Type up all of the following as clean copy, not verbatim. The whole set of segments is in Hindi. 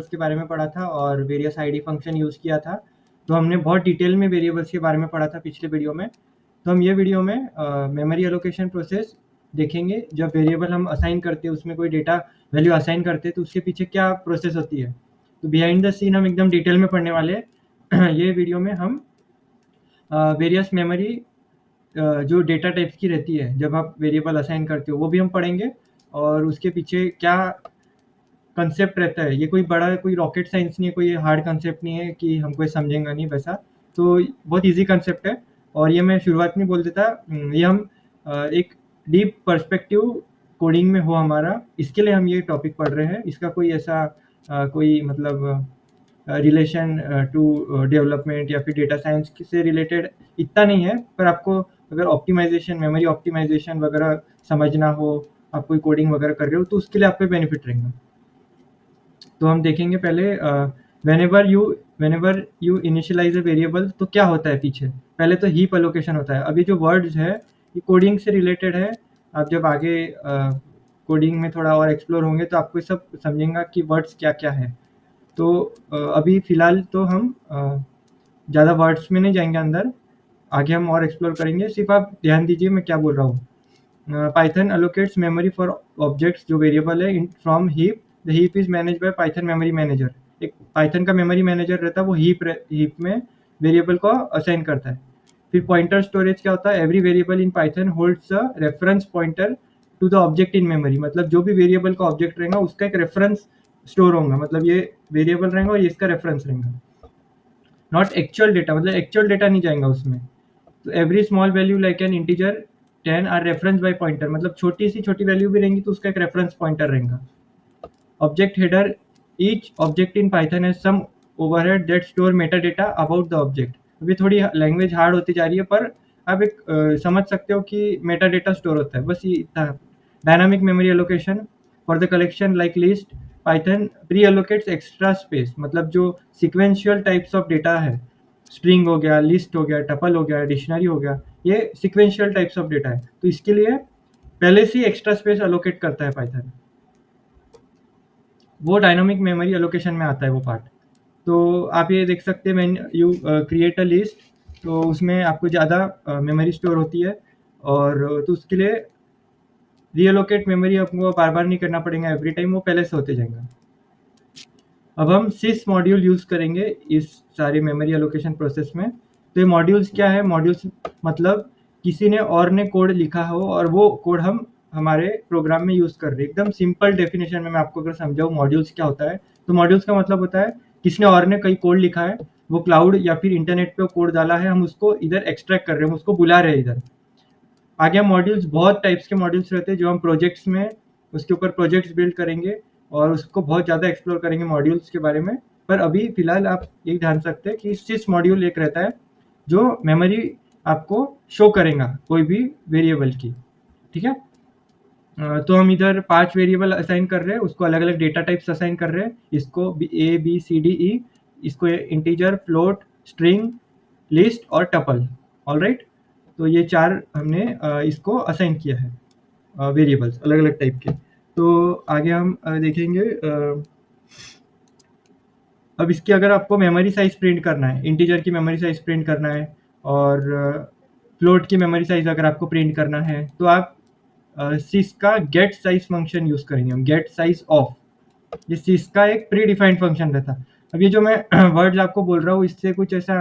वेरिएबल्स के बारे में पढ़ा था और वेरियस आईडी फंक्शन यूज़ किया था। तो हमने बहुत डिटेल में वेरिएबल्स के बारे में पढ़ा था पिछले वीडियो में। तो हम ये वीडियो में मेमोरी एलोकेशन प्रोसेस देखेंगे। जब वेरिएबल हम असाइन करते हैं, उसमें कोई डेटा वैल्यू असाइन करते हैं, तो उसके पीछे क्या प्रोसेस होती है। तो बिहाइंड द सीन हम एकदम डिटेल में पढ़ने वाले हैं। ये वीडियो में हम वेरियस मेमोरी जो डेटा टाइप्स की रहती है जब आप वेरिएबल असाइन करते हो, वो भी हम पढ़ेंगे और उसके पीछे क्या कंसेप्ट रहता है। ये कोई बड़ा कोई रॉकेट साइंस नहीं है, कोई हार्ड कंसेप्ट नहीं है कि हमको समझेंगे नहीं वैसा। तो बहुत इजी कंसेप्ट है और ये मैं शुरुआत में बोल देता, ये हम एक डीप पर्सपेक्टिव कोडिंग में हो हमारा, इसके लिए हम ये टॉपिक पढ़ रहे हैं। इसका कोई ऐसा कोई मतलब रिलेशन टू डेवलपमेंट या फिर डेटा साइंस से रिलेटेड इतना नहीं है। पर आपको अगर ऑप्टिमाइजेशन, मेमोरी ऑप्टिमाइजेशन वगैरह समझना हो, आप कोई कोडिंग वगैरह कर रहे हो, तो उसके लिए आपको बेनिफिट रहेगा। तो हम देखेंगे पहले whenever you initialize a variable, तो क्या होता है पीछे। पहले तो हीप एलोकेशन होता है। अभी जो वर्ड्स है ये कोडिंग से रिलेटेड है। आप जब आगे कोडिंग में थोड़ा और एक्सप्लोर होंगे तो आपको सब समझेंगे कि वर्ड्स क्या क्या है। तो अभी फ़िलहाल तो हम ज़्यादा वर्ड्स में नहीं जाएंगे अंदर, आगे हम और एक्सप्लोर करेंगे। सिर्फ आप ध्यान दीजिए मैं क्या बोल रहा हूँ। Python allocates memory for objects जो वेरिएबल है from heap. The heap is manage by Python memory manager. एक पाइथन का मेमोरी मैनेजर रहता है, वो हीप में वेरिएबल को असाइन करता है। फिर पॉइंटर स्टोरेज क्या होता है, every variable in Python holds a reference pointer to the object in memory. मतलब जो भी वेरिएबल का ऑब्जेक्ट रहेगा उसका एक रेफरेंस स्टोर होगा, मतलब ये वेरिएबल रहेगा और ये इसका रेफरेंस रहेगा। नॉट एक्चुअल डेटा, मतलब एक्चुअल डेटा नहीं जाएगा उसमें। तो every small value like an integer 10 are reference by pointer, मतलब छोटी सी छोटी वैल्यू भी रहेंगी तो उसका एक रेफरेंस पॉइंटर रहेगा। Object header, each object in Python has some overhead that store metadata about the object. अभी थोड़ी लैंग्वेज हार्ड होती जा रही है, पर आप एक समझ सकते हो कि मेटा डेटा स्टोर होता है, बस ये इतना। Dynamic memory allocation for the collection like list, Python pre allocates extra space. मतलब जो सिक्वेंशियल टाइप्स ऑफ डेटा है, स्ट्रिंग हो गया, लिस्ट हो गया, टपल हो गया, डिक्शनरी हो गया, ये सिक्वेंशियल टाइप्स ऑफ डेटा है, तो इसके लिए पहले से एक्स्ट्रा स्पेस एलोकेट करता है पाइथन। वो डायनामिक मेमोरी एलोकेशन में आता है वो पार्ट। तो आप ये देख सकते हैं, when you create a list, तो उसमें आपको ज़्यादा मेमोरी स्टोर होती है और तो उसके लिए रीएलोकेट मेमोरी आपको बार बार नहीं करना पड़ेगा एवरी टाइम, वो पहले से होते जाएंगे। अब हम सिस मॉड्यूल यूज़ करेंगे इस सारे मेमोरी एलोकेशन प्रोसेस में। तो ये मॉड्यूल्स क्या है, मॉड्यूल्स मतलब किसी ने और ने कोड लिखा हो और वो कोड हम हमारे प्रोग्राम में यूज़ कर रहे हैं। एकदम सिंपल डेफिनेशन में मैं आपको अगर समझाऊँ मॉड्यूल्स क्या होता है, तो मॉड्यूल्स का मतलब होता है किसी ने और ने कई कोड लिखा है, वो क्लाउड या फिर इंटरनेट पे कोड डाला है, हम उसको इधर एक्सट्रैक्ट कर रहे हैं, हम उसको बुला रहे हैं इधर। आगे हम मॉड्यूल्स, बहुत टाइप्स के मॉड्यूल्स रहते हैं जो हम प्रोजेक्ट्स में उसके ऊपर प्रोजेक्ट्स बिल्ड करेंगे और उसको बहुत ज़्यादा एक्सप्लोर करेंगे मॉड्यूल्स के बारे में। पर अभी फिलहाल आप ये ध्यान सकते हैं कि सिस मॉड्यूल एक रहता है जो मेमोरी आपको शो करेगा कोई भी वेरिएबल की, ठीक है। तो हम इधर 5 वेरिएबल असाइन कर रहे हैं, उसको अलग अलग डेटा टाइप्स असाइन कर रहे हैं। इसको A B C D E, इसको इंटीजर, फ्लोट, स्ट्रिंग, लिस्ट और टपल। ऑलराइट, तो ये 4 हमने इसको असाइन किया है वेरिएबल्स अलग अलग टाइप के। तो आगे हम देखेंगे अब इसकी अगर आपको मेमोरी साइज प्रिंट करना है, इंटीजर की मेमोरी साइज प्रिंट करना है और फ्लोट की मेमोरी साइज अगर आपको प्रिंट करना है, तो आप सिस का गेट साइज फंक्शन यूज़ करेंगे हम, गेट साइज ऑफ। ये सिस का एक प्री डिफाइंड फंक्शन रहता। अब ये जो मैं वर्ड्स आपको बोल रहा हूँ, इससे कुछ ऐसा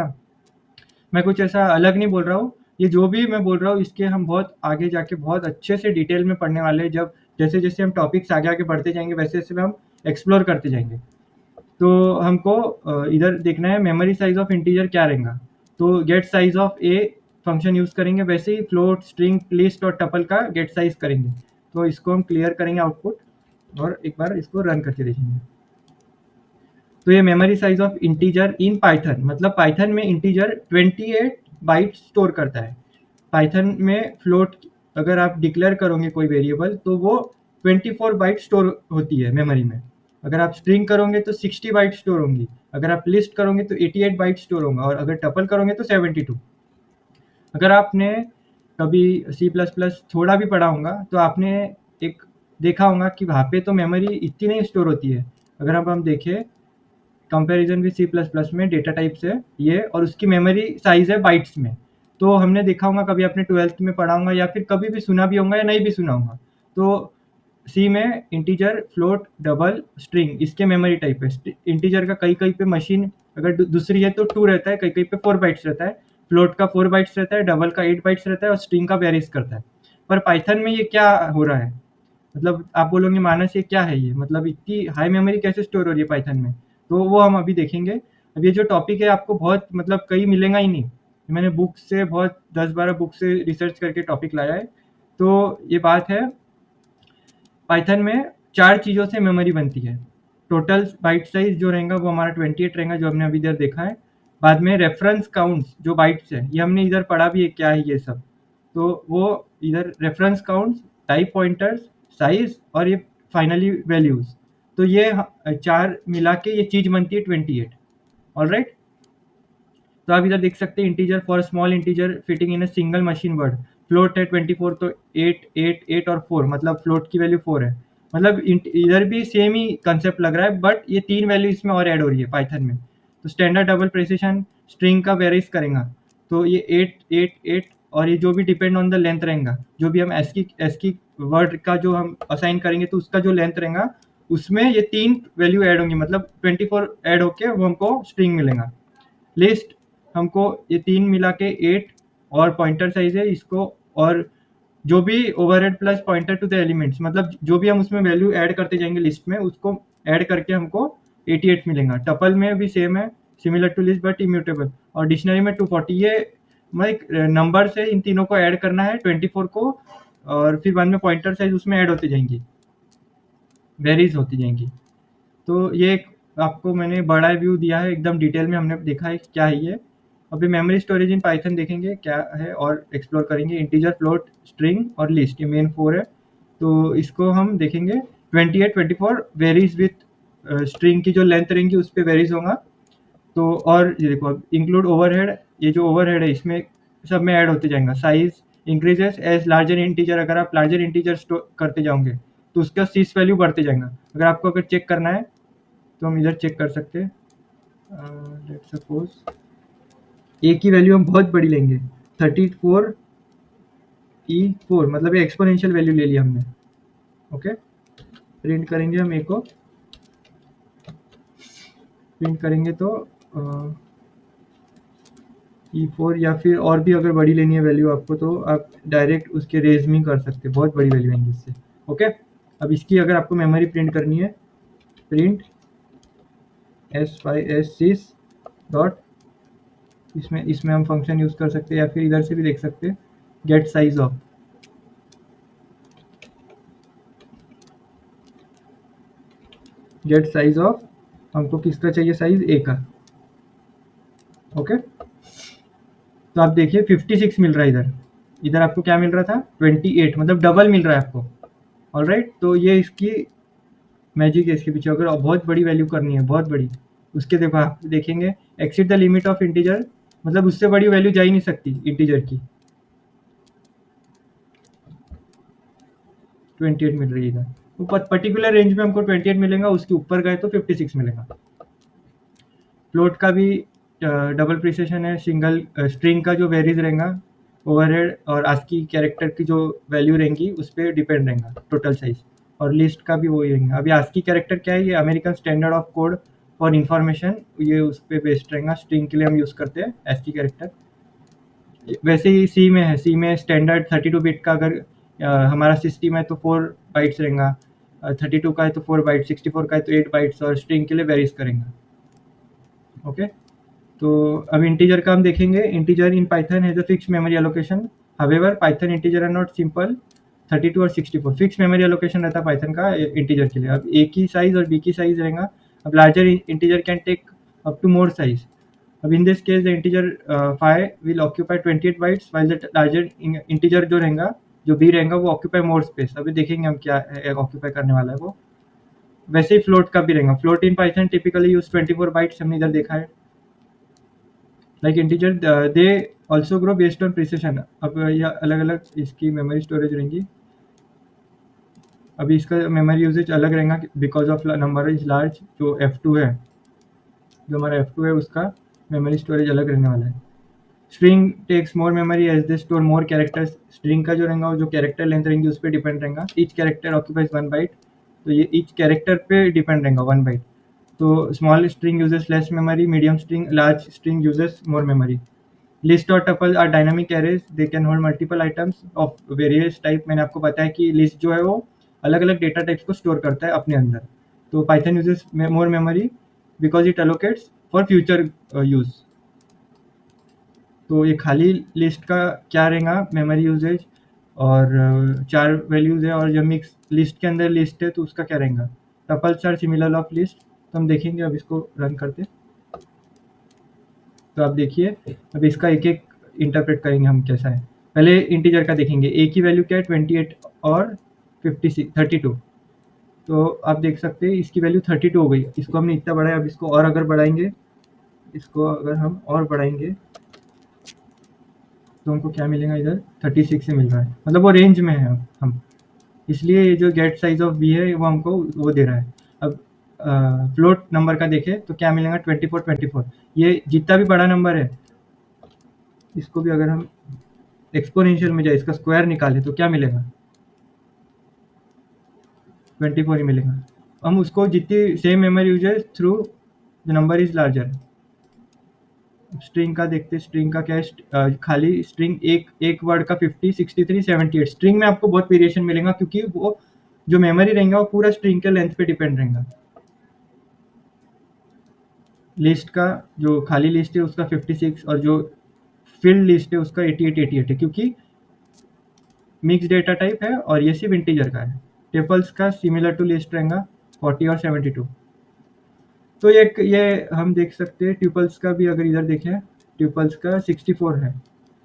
मैं कुछ ऐसा अलग नहीं बोल रहा हूँ। ये जो भी मैं बोल रहा हूँ इसके हम बहुत आगे जाके बहुत अच्छे से डिटेल में पढ़ने वाले हैं। जब जैसे जैसे हम टॉपिक्स आगे आगे बढ़ते जाएंगे वैसे वैसे हम एक्सप्लोर करते जाएंगे। तो हमको इधर देखना है मेमोरी साइज ऑफ इंटीजर क्या रहेगा, तो get size of a function use करेंगे। वैसे ही फ्लोट, स्ट्रिंग, लिस्ट और टपल का गेट साइज करेंगे। तो इसको हम क्लियर करेंगे आउटपुट और एक बार इसको रन करके देखेंगे। तो ये memory size of integer in Python, मतलब पाइथन में इंटीजर 28 बाइट स्टोर करता है। पाइथन में फ्लोट अगर आप डिक्लेयर करोगे कोई वेरिएबल तो वो 24 बाइट स्टोर होती है मेमोरी में। अगर आप स्ट्रिंग करोगे तो 60 बाइट स्टोर होंगी। अगर आप लिस्ट करोगे तो 88 बाइट स्टोर होगा और अगर टपल करोगे तो 72। अगर आपने कभी C++ थोड़ा भी पढ़ा होगा तो आपने एक देखा होगा कि वहाँ पे तो मेमोरी इतनी नहीं स्टोर होती है। अगर अब हम देखें कंपैरिजन विद C++ में डेटा टाइप्स है ये, और उसकी मेमोरी साइज है बाइट्स में। तो हमने देखा होगा, कभी आपने 12th में पढ़ा होगा या फिर कभी भी सुना भी होगा या नहीं भी सुना होगा। तो सी में इंटीजर, फ्लोट, डबल, स्ट्रिंग इसके मेमोरी टाइप है। इंटीजर का कहीं कहीं पे मशीन अगर दूसरी है तो 2 रहता है, कहीं कहीं पे 4 बाइट्स रहता है, फ्लोट का 4 बाइट्स रहता है, डबल का 8 बाइट्स रहता है और स्ट्रिंग का वेरीज करता है। पर पाइथन में ये क्या हो रहा है, मतलब आप बोलोगे मानस ये क्या है, ये मतलब इतनी हाई मेमोरी कैसे स्टोर हो रही है पाइथन में, तो वो हम अभी देखेंगे। अब ये जो टॉपिक है आपको बहुत मतलब कहीं मिलेगा ही नहीं, मैंने बुक से बहुत 10-12 बुक से रिसर्च करके टॉपिक लाया है। तो ये बात है, पाइथन में 4 चीज़ों से मेमोरी बनती है। टोटल बाइट साइज जो रहेगा वो हमारा 28 रहेगा, जो हमने अभी इधर देखा है। बाद में रेफरेंस काउंट्स जो बाइट्स है, ये हमने इधर पढ़ा भी है क्या है ये सब, तो वो इधर reference counts, type pointers, size और ये फाइनली वैल्यूज। तो ये 4 मिला के ये चीज़ बनती है 28। ऑलराइट, तो आप इधर देख सकते हैं integer for small integer fitting in a single machine word. Float है 24, तो 8 8 8 और 4, मतलब फ्लोट की वैल्यू 4 है। मतलब इधर भी सेम ही कंसेप्ट लग रहा है, बट ये 3 वैल्यू इसमें और ऐड हो रही है पाइथन में। तो स्टैंडर्ड डबल प्रिसिशन स्ट्रिंग का वेरीज करेगा, तो ये 8 8 8, और ये जो भी डिपेंड ऑन द लेंथ रहेगा, जो भी हम एसकी वर्ड का जो हम असाइन करेंगे तो उसका जो लेंथ रहेगा उसमें ये 3 वैल्यू ऐड होंगी, मतलब 24 ऐड होके वो हमको स्ट्रिंग मिलेगा। लिस्ट हमको ये 3 मिला के 8, और पॉइंटर साइज है इसको, और जो भी overhead plus pointer to the elements, मतलब जो भी हम उसमें वैल्यू ऐड करते जाएंगे लिस्ट में, उसको ऐड करके हमको 88 मिलेगा। टपल में भी सेम है, similar to list but immutable, और डिक्शनरी में 240। ये नंबर से इन तीनों को ऐड करना है 24 को, और फिर बाद में पॉइंटर साइज उसमें ऐड होती जाएंगी, वेरीज होती जाएंगी। तो ये एक आपको मैंने बड़ा व्यू दिया है, एकदम डिटेल में हमने देखा है क्या है ये। अभी मेमोरी स्टोरेज इन पाइथन देखेंगे क्या है और एक्सप्लोर करेंगे। इंटीजर, फ्लोट, स्ट्रिंग और लिस्ट, ये मेन 4 है, तो इसको हम देखेंगे। 28 24 वेरीज विथ स्ट्रिंग की जो लेंथ रहेंगी उस पर वेरीज होगा। तो और ये देखो इंक्लूड ओवरहेड, ये जो ओवरहेड है इसमें सब में ऐड होते जाएगा। Size increases as larger integer, अगर आप लार्जर इंटीजर स्टोर करते जाओगे तो उसका सीस वैल्यू बढ़ते जाएगा। अगर आपको अगर चेक करना है तो हम इधर चेक कर सकते हैं। लेट्स सपोज ए की वैल्यू हम बहुत बड़ी लेंगे, 34 E4, मतलब ये एक्सपोनेंशियल वैल्यू ले लिया हमने। ओके, प्रिंट करेंगे हम ए को, प्रिंट करेंगे तो E4, या फिर और भी अगर बड़ी लेनी है वैल्यू आपको तो आप डायरेक्ट उसके रेज में कर सकते हैं, बहुत बड़ी वैल्यू आएंगी इससे। ओके, अब इसकी अगर आपको मेमोरी प्रिंट करनी है, प्रिंट sys डॉट, इसमें हम फंक्शन यूज कर सकते हैं, या फिर इधर से भी देख सकते हैं, get size of. Get size of, हमको किसका चाहिए साइज, ए का। ओके, तो आप देखिए 56 मिल रहा है इधर, इधर आपको क्या मिल रहा था 28, मतलब डबल मिल रहा है आपको। ऑलराइट, तो ये इसकी मैजिक है इसके पीछे। अगर बहुत बड़ी वैल्यू करनी है, बहुत बड़ी, उसके देखो आप देखेंगे exceed the limit of integer, मतलब उससे बड़ी वैल्यू जा ही नहीं सकती इंटीजर की। 28 मिल रही है इधर, तो पर्टिकुलर रेंज में हमको 28 मिलेगा, उसके ऊपर गए तो 56 मिलेगा। फ्लोट का भी डबल प्रिसिशन है, सिंगल स्ट्रिंग का जो वेरीज रहेगा ओवरहेड और आस्की कैरेक्टर की जो वैल्यू रहेंगी उस पर डिपेंड रहेगा टोटल साइज, और लिस्ट का भी वही रहेगा। अभी आस्की कैरेक्टर क्या है, ये American standard of code for information, ये उस पर बेस्ड रहेगा। स्ट्रिंग के लिए हम यूज़ करते हैं आस्की कैरेक्टर। वैसे ही सी में है, सी में स्टैंडर्ड 32 बिट का, अगर हमारा सिस्टम है तो 4 बाइट्स रहेगा, 32 का है तो 4 बाइट, 64 का है तो 8 बाइट्स, और स्ट्रिंग के लिए वेरीज करेंगे। ओके, तो अब इंटीजर का हम देखेंगे। Integer in Python has a fixed memory allocation, however Python integer are not simple. 32 और 64 फिक्स मेमोरी एलोकेशन रहता है पाइथन का इंटीजर के लिए। अब ए की साइज और बी की साइज रहेगा। अब larger integer can take up to more size. अब in this case the integer 5 will occupy 28 bytes, while the larger integer जो रहेगा, जो बी रहेगा, वो ऑक्यूपाई मोर स्पेस। अभी देखेंगे हम क्या ऑक्यूपाई करने वाला है वो। वैसे ही फ्लोट का भी रहेगा। Float in Python typically use 24 bytes, हमने इधर देखा है। Like integer they also grow based on precision. अब यह अलग अलग इसकी मेमोरी स्टोरेज रहेंगी। अभी इसका मेमोरी यूजेज अलग रहेगा because of number is large, जो F2 है। जो हमारा F2 है उसका मेमोरी स्टोरेज अलग रहने वाला है। String takes more memory as they store more characters. String का जो रहेगा वो जो कैरेक्टर लेंथ रहेंगी उस पर डिपेंड रहेगा। ईच कैरेक्टर ऑक्यूपाइज 1 बाइट, तो ये ईच कैरेक्टर पे डिपेंड रहेगा 1 बाइट। तो small string uses less memory, medium string large string uses more memory. List और tuple are dynamic arrays, they can hold multiple items of various type. मैंने आपको बताया कि लिस्ट जो है वो अलग अलग डेटा टाइप्स को स्टोर करता है अपने अंदर। तो Python uses more memory because it allocates for future use. तो ये खाली लिस्ट का क्या रहेगा मेमोरी यूजेज, और 4 वैल्यूज है, और जब मिक्स लिस्ट के अंदर लिस्ट है तो उसका क्या रहेगा। Tuples are similar of list, तो हम देखेंगे अब इसको रन करते। तो आप देखिए अब इसका एक एक इंटरप्रेट करेंगे हम कैसा है। पहले इंटीजर का देखेंगे, ए की वैल्यू क्या है 28 और 32। तो आप देख सकते हैं इसकी वैल्यू 32 हो गई। इसको हमने इतना बढ़ाया, अब इसको और अगर बढ़ाएंगे, इसको अगर हम और बढ़ाएंगे तो हमको क्या मिलेगा, इधर 36 से मिल रहा है, मतलब वो रेंज में है हम, इसलिए ये जो गेट साइज ऑफ बी है वो हमको वो दे रहा है। अब फ्लोट नंबर का देखें तो क्या मिलेगा 24। ये जितना भी बड़ा नंबर है इसको भी अगर हम एक्सपोनेंशियल में जाए इसका स्क्वायर निकाले तो क्या मिलेगा 24 ही मिलेगा। हम उसको जितनी same memory uses through the number is larger. String का देखते, स्ट्रिंग का क्या है, खाली स्ट्रिंग एक वर्ड का 50, 63, 78। स्ट्रिंग में आपको बहुत वेरिएशन मिलेगा क्योंकि वो जो मेमोरी रहेगा वो पूरा स्ट्रिंग के लेंथ पे डिपेंड रहेगा। लिस्ट का जो खाली लिस्ट है उसका 56 और जो फिल्ड लिस्ट है उसका 88 है, क्योंकि मिक्स डेटा टाइप है और ये सिर्फ इंटीजर का है। टेबल्स का सिमिलर टू लिस्ट रहेगा 40 और 72। तो ये हम देख सकते हैं ट्यूपल्स का भी, अगर इधर देखें ट्यूपल्स का 64 है,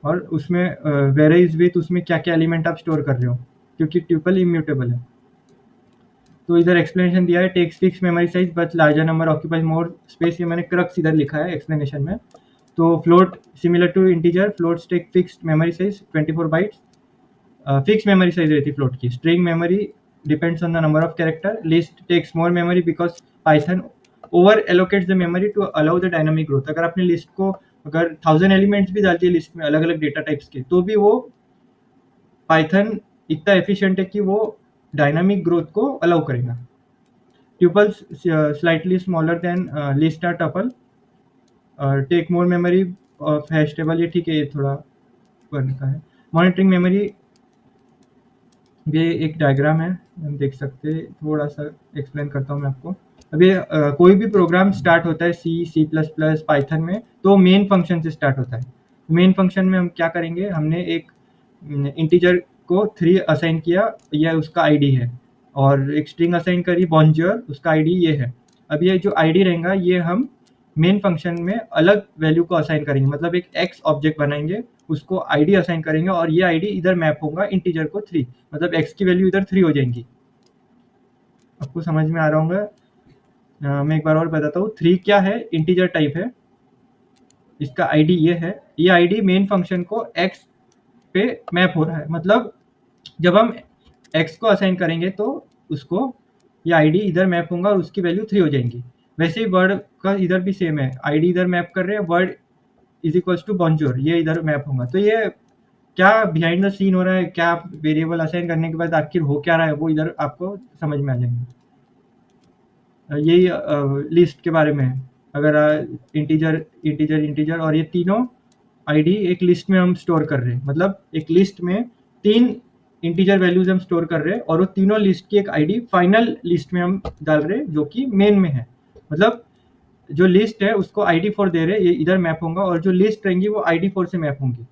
और उसमें वेरीज विथ उसमें क्या क्या एलिमेंट आप स्टोर कर रहे हो, क्योंकि ट्यूपल इम्यूटेबल है। तो इधर एक्सप्लेनेशन दिया है, takes fix memory size but larger number occupies more space. ये मैंने क्रक्स इधर लिखा है एक्सप्लेनेशन में। तो float similar to integer, floats take fixed memory size 24 bytes. Fix memory size रहती है फ्लोट की। String memory depends on the number of character. List takes more memory because Python over allocates the memory to allow the dynamic growth. अगर आपने लिस्ट को अगर 1000 एलिमेंट्स भी डाल दिए लिस्ट में अलग अलग डेटा टाइप्स के, तो भी वो पाइथन इतना एफिशिएंट है कि वो डायनामिक ग्रोथ को अलाउ करेगा। Tuples slightly smaller than list are tuple, take more memory of hash table. ये ठीक है, ये थोड़ा वन का है। मॉनिटरिंग मेमोरी, ये एक डायग्राम है, हम देख सकते हैं, थोड़ा सा एक्सप्लेन करता हूँ मैं आपको। अभी कोई भी प्रोग्राम स्टार्ट होता है सी प्लस प्लस पाइथन में तो मेन फंक्शन से स्टार्ट होता है। मेन फंक्शन में हम क्या करेंगे, हमने एक इंटीजर को 3 असाइन किया, यह उसका आईडी है, और एक स्ट्रिंग असाइन करी बॉन्जर, उसका आईडी ये है। अब ये जो आईडी रहेगा ये हम मेन फंक्शन में अलग वैल्यू को असाइन करेंगे, मतलब एक एक्स ऑब्जेक्ट बनाएंगे, उसको आईडी असाइन करेंगे, और ये आईडी इधर मैप होगा इंटीजर को 3, मतलब एक्स की वैल्यू इधर 3 हो जाएंगी। आपको समझ में आ रहा होगा। मैं एक बार और बताता हूँ। 3 क्या है, इंटीजर टाइप है, इसका आईडी ये है। ये आईडी मेन फंक्शन को एक्स पे मैप हो रहा है, मतलब जब हम एक्स को असाइन करेंगे तो उसको ये आईडी इधर मैप होगा और उसकी वैल्यू 3 हो जाएंगी। वैसे ही वर्ड का इधर भी सेम है, आईडी इधर मैप कर रहे हैं, word is equals to bonjour, ये इधर मैप होगा। तो ये क्या बिहाइंड द सीन हो रहा है, क्या वेरिएबल असाइन करने के बाद आखिर हो क्या रहा है, वो इधर आपको समझ में आ जाएंगे। यही लिस्ट के बारे में है। अगर इंटीजर इंटीजर इंटीजर और ये तीनों आईडी एक लिस्ट में हम स्टोर कर रहे हैं, मतलब एक लिस्ट में 3 इंटीजर वैल्यूज हम स्टोर कर रहे हैं, और वो तीनों लिस्ट की एक आईडी फाइनल लिस्ट में हम डाल रहे हैं जो कि मेन में है। मतलब जो लिस्ट है उसको ID4 दे रहे हैं, ये इधर मैप होगा, और जो लिस्ट रहेंगी वो ID4 से मैप होंगी।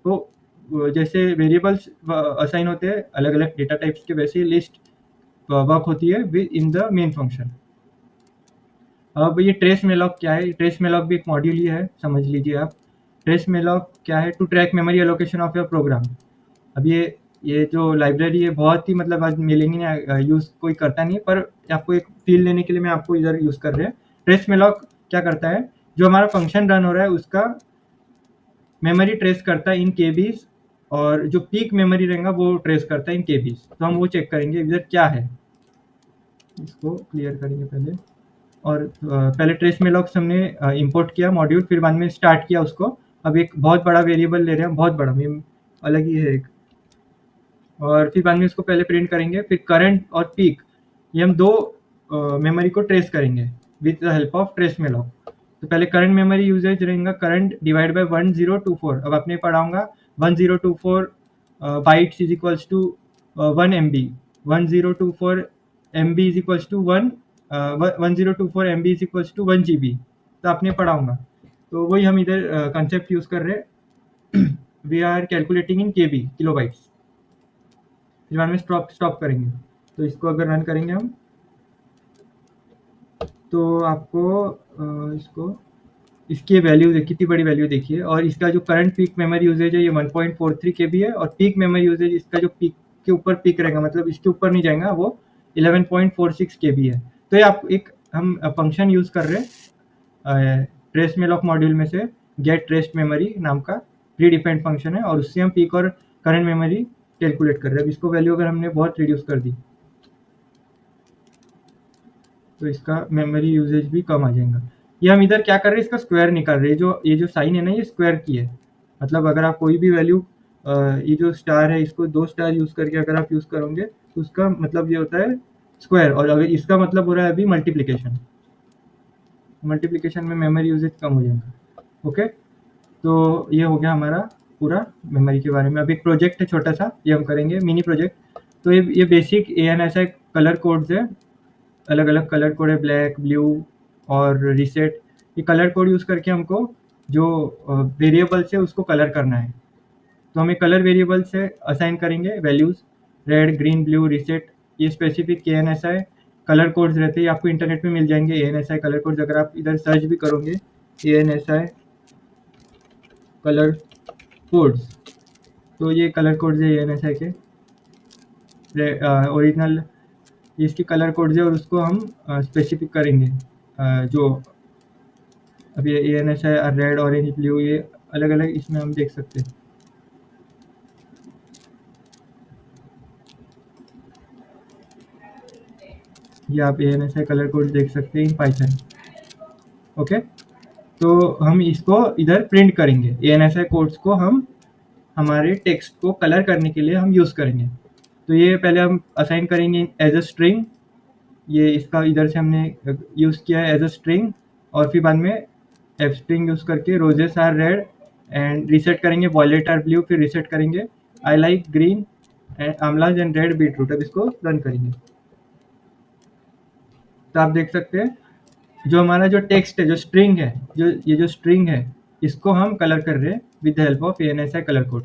तो जैसे वेरिएबल्स असाइन होते हैं अलग अलग डेटा टाइप्स के, वैसे लिस्ट वर्क होती है with in the main function. अब ये ट्रेस मेलॉक क्या है, ट्रेस मेलॉक भी एक मॉड्यूल ही है, समझ लीजिए आप। ट्रेस मेलॉक क्या है, to track memory allocation of your program. अब ये जो लाइब्रेरी है बहुत ही, मतलब आज मिलेंगी नहीं, यूज़ कोई करता नहीं है, पर आपको एक फील लेने के लिए मैं आपको इधर यूज़ कर रहे हैं। ट्रेस मेलॉक क्या करता है, जो हमारा फंक्शन रन हो रहा है उसका मेमोरी ट्रेस करता है इन केबीज, और जो पीक मेमोरी रहेगा वो ट्रेस करता है इन केबीज। तो हम वो चेक करेंगे इधर क्या है, इसको क्लियर करेंगे पहले। और पहले ट्रेस मेलॉक्स हमने इंपोर्ट किया मॉड्यूल, फिर बाद में स्टार्ट किया उसको। अब एक बहुत बड़ा वेरिएबल ले रहे हैं, बहुत बड़ा, अलग ही है एक, और फिर बाद में उसको पहले प्रिंट करेंगे। फिर करंट और पीक, ये हम दो मेमोरी को ट्रेस करेंगे with the help of tracemalloc. तो पहले करंट मेमोरी यूजेज रहेगा करंट डिवाइड बाय 1024। अब आपने पढ़ा होगा 1024 bytes is equals to 1 MB, 1024 MB is equals to 1024 MB is equals to 1 GB। तो आपने पढ़ा होगा, तो वही हम इधर कंसेप्ट यूज कर रहे हैं। We are calculating in KB, kilobytes. फिर बाद में स्टॉप करेंगे। तो इसको अगर रन करेंगे हम, तो आपको इसको, इसकी वैल्यू कितनी बड़ी वैल्यू देखिए। और इसका जो करंट पीक मेमोरी यूजेज है ये 1.43 KB है, और पीक मेमोरी यूजेज इसका जो पीक के ऊपर पीक रहेगा, मतलब इसके ऊपर नहीं जाएगा, वो 11.46 KB है। तो ये आप एक हम फंक्शन यूज कर रहे हैं ट्रेस मेलॉक मॉड्यूल में से, गेट ट्रेस्ड मेमोरी नाम का प्री डिफाइंड फंक्शन है, और उससे हम पीक और करंट मेमोरी कैलकुलेट कर रहे हैं। अब इसको वैल्यू अगर हमने बहुत रिड्यूस कर दी तो इसका मेमोरी यूजेज भी कम आ जाएगा। ये हम इधर क्या कर रहे हैं, इसका स्क्वायर निकाल रहे हैं। ये जो साइन है ना, ये स्क्वायर की है। मतलब अगर आप कोई भी वैल्यू, ये जो स्टार है इसको 2 स्टार यूज करके अगर आप यूज करोगे तो उसका मतलब ये होता है स्क्वायर, और अगर इसका मतलब हो रहा है अभी मल्टीप्लीकेशन में मेमोरी यूजेज कम हो जाएगा। ओके, तो ये हो गया हमारा पूरा मेमोरी के बारे में। अब एक प्रोजेक्ट है छोटा सा, ये हम करेंगे मिनी प्रोजेक्ट। तो ये बेसिक ANSI कलर कोड्स है, अलग अलग कलर कोड है, ब्लैक, ब्लू और रीसेट। ये कलर कोड यूज़ करके हमको जो वेरिएबल्स है उसको कलर करना है। तो हमें कलर वेरिएबल से असाइन करेंगे values, red, green, blue, reset. ये स्पेसिफिक ANSI कलर कोड्स रहते हैं, आपको इंटरनेट में मिल जाएंगे ANSI कलर कोड्स। अगर आप इधर सर्च भी करोगे ANSI कलर कोड्स, तो ये कलर कोड्स है ANSI के ओरिजिनल, इसकी कलर कोड्स है, और उसको हम स्पेसिफिक करेंगे। जो अभी ANSI रेड, ऑरेंज, ब्लू, ये अलग अलग इसमें हम देख सकते हैं। ये आप ANSI कलर कोड देख सकते हैं इन पाइथन। ओके, तो हम इसको इधर प्रिंट करेंगे। ANSI कोड्स को हम हमारे टेक्स्ट को कलर करने के लिए हम यूज़ करेंगे। तो ये पहले हम असाइन करेंगे एज अ स्ट्रिंग। ये इसका इधर से हमने यूज़ किया है एज अ स्ट्रिंग, और फिर बाद में एफ स्ट्रिंग यूज़ करके roses are red and reset करेंगे, वॉयलेट आर ब्लू, फिर रीसेट करेंगे आई लाइक ग्रीन एंड आमलाज एंड रेड बीटरूट। अब इसको रन करेंगे तो आप देख सकते हैं जो हमारा जो टेक्स्ट है, जो स्ट्रिंग है, जो स्ट्रिंग है, इसको हम कलर कर रहे हैं with the help of ANSI colour code.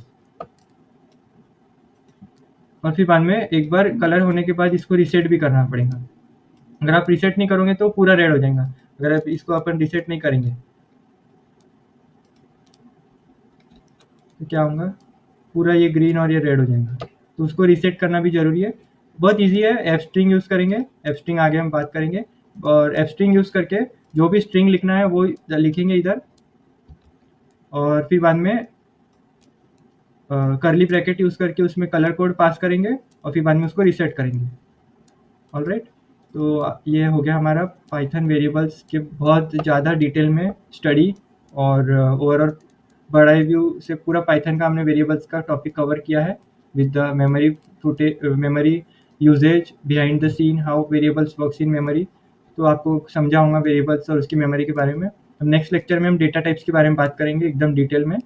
और फिर बाद में एक बार कलर होने के बाद इसको रीसेट भी करना पड़ेगा। अगर आप रीसेट नहीं करोगे तो पूरा रेड हो जाएगा, अगर आप इसको अपन रीसेट नहीं करेंगे तो क्या होगा, पूरा ये ग्रीन और ये रेड हो जाएगा। तो उसको रीसेट करना भी जरूरी है। बहुत इजी है, एफ स्ट्रिंग यूज़ करेंगे। एफ स्ट्रिंग आगे हम बात करेंगे, और एफ स्ट्रिंग यूज़ करके जो भी स्ट्रिंग लिखना है वो लिखेंगे इधर, और फिर बाद में करली ब्रैकेट यूज़ करके उसमें कलर कोड पास करेंगे, और फिर बाद में उसको रीसेट करेंगे। ऑलराइट, तो ये हो गया हमारा पाइथन वेरिएबल्स के बहुत ज़्यादा डिटेल में स्टडी, और ओवरऑल बड़ा व्यू से पूरा पाइथन का हमने वेरिएबल्स का टॉपिक कवर किया है with the memory usage behind the scene, how variables works in memory. तो आपको समझा होगा वेरिएबल्स और उसकी मेमोरी के बारे में। अब नेक्स्ट लेक्चर में हम डेटा टाइप्स के बारे में बात करेंगे एकदम डिटेल में।